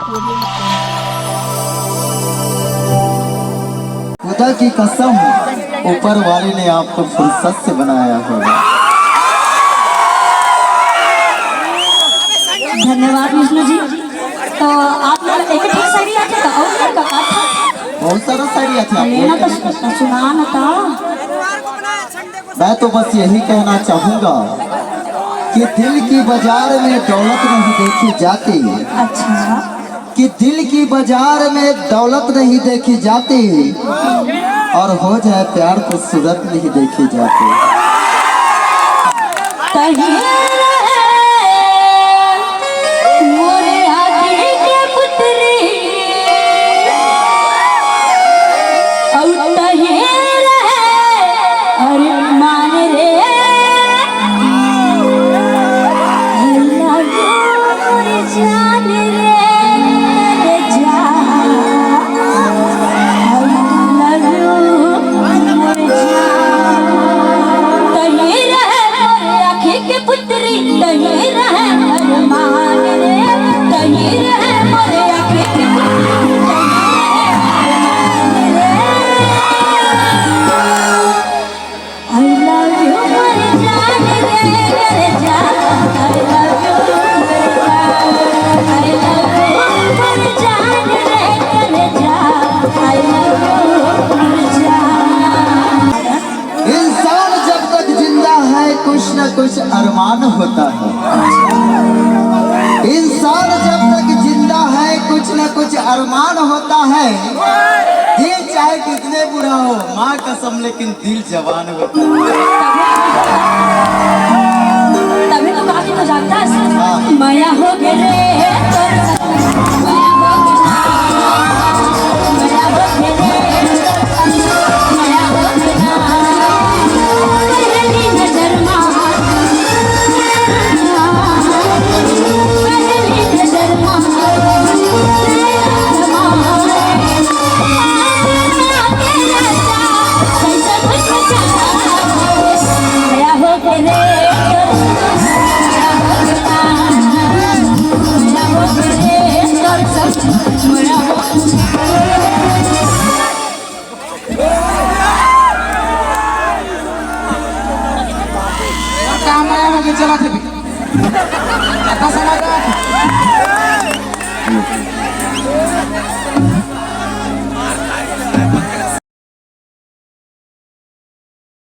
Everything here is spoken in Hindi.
खुदा की कसम, ऊपर वाले ने आपको फुर्सत से बनाया होगा। धन्यवाद विष्णु जी। तो आप लोग एक शायरी आते तो और का था बहुत सारा शायरी था, लेना तो सुनाना था। मैं तो बस यही कहना चाहूंगा कि दिल की बाजार में दौलत नहीं देखी जाती। अच्छा, कि दिल की बाजार में दौलत नहीं देखी जाती, और हो जाए प्यार तो सूरत नहीं देखी जाती। कुछ अरमान होता है इंसान जब तक जिंदा है, कुछ न कुछ अरमान होता है। दिल चाहे कितने बुरा हो, माँ कसम लेकिन दिल जवान होता है। तभी तो काफी तो जानता है माया हो गए चला थे